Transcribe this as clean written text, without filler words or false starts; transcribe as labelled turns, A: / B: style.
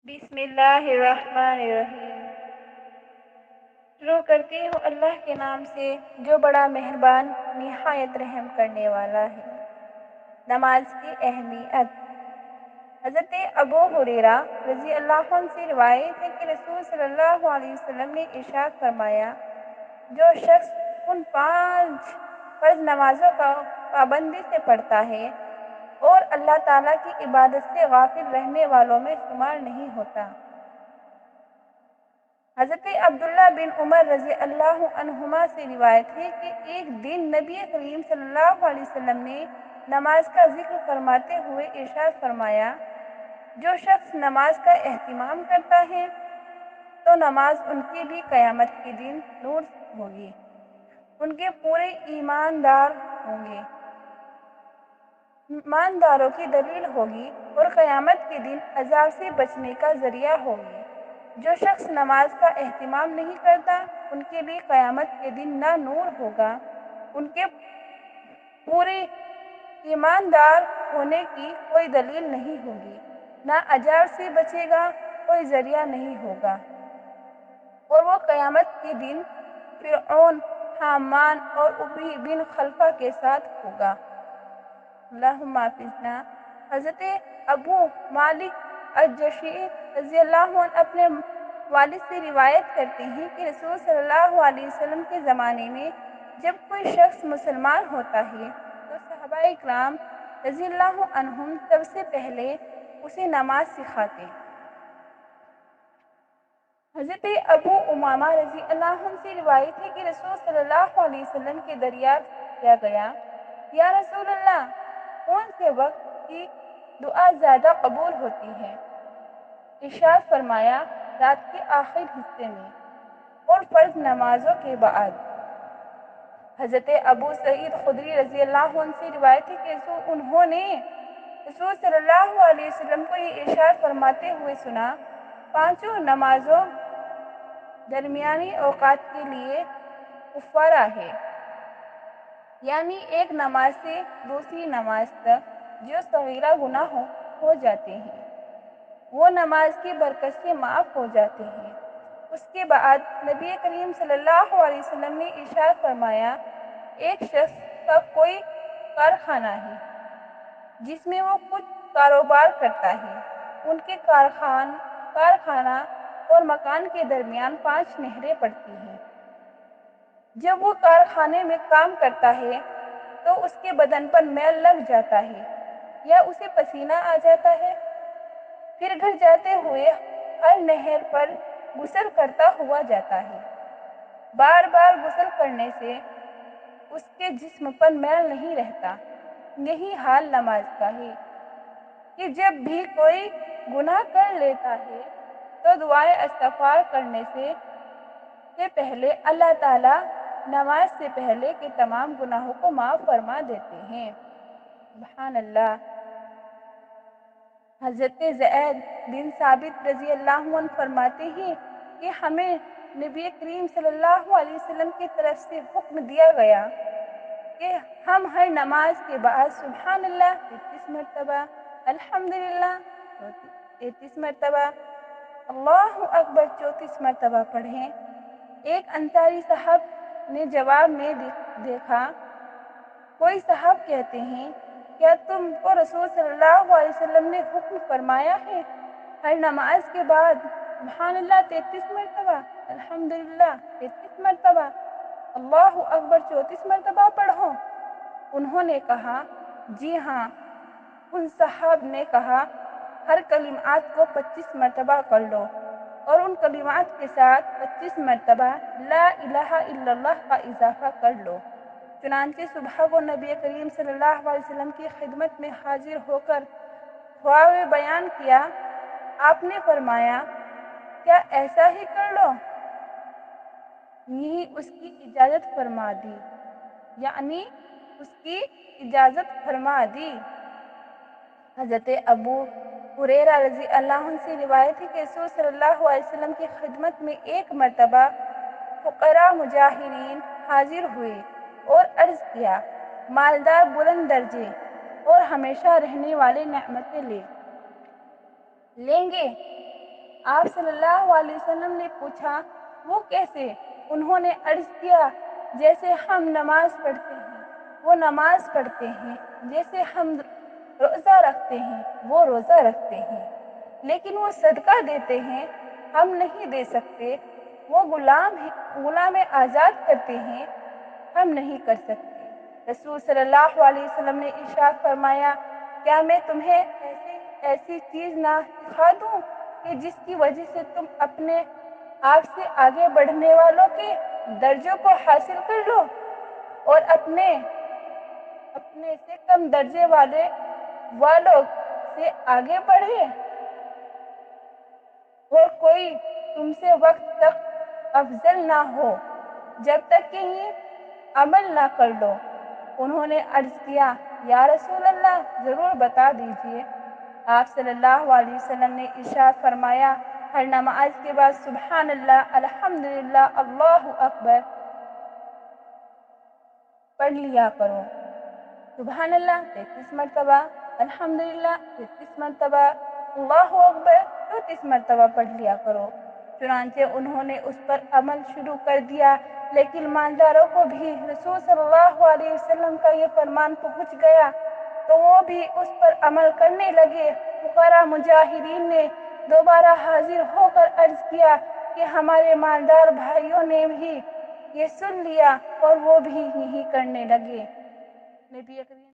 A: بسم اللہ الرحمن الرحیم۔ شروع کرتی ہوں اللہ کے نام سے جو بڑا مہربان نہایت رحم کرنے والا ہے۔ نماز کی اہمیت۔ حضرت ابو ہریرہ رضی اللہ عنہ سے روایت ہے کہ رسول صلی اللہ علیہ وسلم نے ارشاد فرمایا، جو شخص ان 5 فرض نمازوں کا پابندی سے پڑھتا ہے اور اللہ تعالیٰ کی عبادت سے غافل رہنے والوں میں شمار نہیں ہوتا۔ حضرت عبداللہ بن عمر رضی اللہ عنہما سے روایت ہے کہ ایک دن نبی کریم صلی اللہ علیہ وسلم نے نماز کا ذکر فرماتے ہوئے ارشاد فرمایا، جو شخص نماز کا اہتمام کرتا ہے تو نماز ان کے لیے قیامت کے دن نور ہوگی، ان کے پورے ایمانداروں کی دلیل ہوگی اور قیامت کے دن عذاب سے بچنے کا ذریعہ ہوگی۔ جو شخص نماز کا اہتمام نہیں کرتا ان کے لیے قیامت کے دن نہ نور ہوگا، ان کے پورے ایماندار ہونے کی کوئی دلیل نہیں ہوگی، نہ عذاب سے بچے گا کوئی ذریعہ نہیں ہوگا، اور وہ قیامت کے دن فرعون، حامان اور ابی بن خلفہ کے ساتھ ہوگا۔ اللہم حافظنا۔ حضرت ابو مالک الجشعی رضی اللہ عنہ اپنے والد سے روایت کرتے ہیں کہ رسول صلی اللہ علیہ وسلم کے زمانے میں جب کوئی شخص مسلمان ہوتا ہے تو صحابہ کرام رضی اللہ عنہم سب سے پہلے اسے نماز سکھاتے۔ حضرت ابو امامہ رضی اللہ عنہ سے روایت ہے کہ رسول صلی اللہ علیہ وسلم کے دریافت کیا گیا، یا رسول اللہ، کون سے وقت کی دعا زیادہ قبول ہوتی ہے؟ ارشاد فرمایا، رات کے آخر حصے میں اور فرض نمازوں کے بعد۔ حضرت ابو سعید خدری رضی اللہ عنہ سے روایت ہے کہ انہوں نے رسول صلی اللہ علیہ وسلم کو یہ ارشاد فرماتے ہوئے سنا، 5 نمازوں درمیانی اوقات کے لیے کفارہ ہے، یعنی ایک نماز سے دوسری نماز تک جو صغیرہ گناہ ہو جاتے ہیں وہ نماز کی برکت سے معاف ہو جاتے ہیں۔ اس کے بعد نبی کریم صلی اللہ علیہ وسلم نے ارشاد فرمایا، ایک شخص کا کوئی کارخانہ ہے جس میں وہ کچھ کاروبار کرتا ہے، ان کے کارخانہ اور مکان کے درمیان 5 نہریں پڑتی ہیں۔ جب وہ کارخانے میں کام کرتا ہے تو اس کے بدن پر میل لگ جاتا ہے یا اسے پسینہ آ جاتا ہے، پھر گھر جاتے ہوئے ہر نہر پر غسل کرتا ہوا جاتا ہے۔ بار بار غسل کرنے سے اس کے جسم پر میل نہیں رہتا۔ یہی حال نماز کا ہے کہ جب بھی کوئی گناہ کر لیتا ہے تو دعائے استغفار کرنے سے پہلے اللہ تعالیٰ نماز سے پہلے کے تمام گناہوں کو معاف فرما دیتے ہیں۔ سبحان اللہ۔ حضرت زید بن ثابت رضی اللہ عنہ فرماتے ہیں کہ ہمیں نبی کریم صلی اللہ علیہ وسلم کی طرف سے حکم دیا گیا کہ ہم ہر نماز کے بعد سبحان اللہ 33 مرتبہ، الحمدللہ 33 مرتبہ، اللہ اکبر 34 مرتبہ پڑھیں۔ ایک انصاری صاحب نے جواب میں دیکھا، کوئی صاحب کہتے ہیں، کیا تم کو رسول صلی اللہ علیہ وسلم نے حکم فرمایا ہے ہر نماز کے بعد سبحان اللہ 33 مرتبہ، الحمدللہ 33 مرتبہ، اللہ اکبر 34 مرتبہ پڑھو؟ انہوں نے کہا، جی ہاں۔ ان صاحب نے کہا، ہر کلمات کو 25 مرتبہ کر لو اور ان کلمات کے ساتھ 25 مرتبہ لا الہ الا اللہ کا اضافہ کر لو۔ چنانچہ صبح کو نبی کریم صلی اللہ علیہ وسلم کی خدمت میں حاضر ہو کر خواب بیان کیا۔ آپ نے فرمایا، کیا ایسا ہی کر لو؟ یہی اس کی اجازت فرما دی، یعنی اس کی اجازت فرما دی۔ حضرت ابو ہریرہ رضی اللہ عنہ سے روایت ہے کہ رسول صلی اللہ علیہ وسلم کی خدمت میں ایک مرتبہ فقراء مجاہرین حاضر ہوئے اور عرض کیا، مالدار بلند درجے اور ہمیشہ رہنے والے نعمتیں لیں گے؟ آپ صلی اللہ علیہ وسلم نے پوچھا وہ کیسے؟ انہوں نے عرض کیا جیسے ہم نماز پڑھتے ہیں وہ نماز پڑھتے ہیں، جیسے ہم روزہ رکھتے ہیں وہ روزہ رکھتے ہیں، لیکن وہ صدقہ دیتے ہیں ہم نہیں دے سکتے، وہ غلام آزاد کرتے ہیں ہم نہیں کر سکتے۔ رسول صلی اللہ علیہ وسلم نے ارشاد فرمایا کیا میں تمہیں ایسی چیز نہ سکھا دوں کہ جس کی وجہ سے تم اپنے آپ سے آگے بڑھنے والوں کے درجوں کو حاصل کر لو اور اپنے سے کم درجے والوں سے آگے بڑھے، اور کوئی تم سے وقت تک افضل نہ ہو جب تک کہ یہ عمل نہ کر لو۔ انہوں نے عرض کیا یا رسول اللہ ضرور بتا دیجیے۔ آپ صلی اللہ علیہ وسلم نے ارشاد فرمایا ہر نماز کے بعد سبحان اللہ، الحمدللہ، اللہ اکبر پڑھ لیا کرو۔ سبحان اللہ 33 مرتبہ، الحمدللہ 33 مرتبہ، اللہ اکبر 34 مرتبہ پڑھ لیا کرو۔ چنانچہ انہوں نے اس پر عمل شروع کر دیا، لیکن مالداروں کو بھی رسول صلی اللہ علیہ وسلم کا یہ فرمان پہنچ گیا تو وہ بھی اس پر عمل کرنے لگے۔ فقراء مجاہرین نے دوبارہ حاضر ہو کر عرض کیا کہ ہمارے مالدار بھائیوں نے بھی یہ سن لیا اور وہ بھی یہی کرنے لگے۔ نبی کریم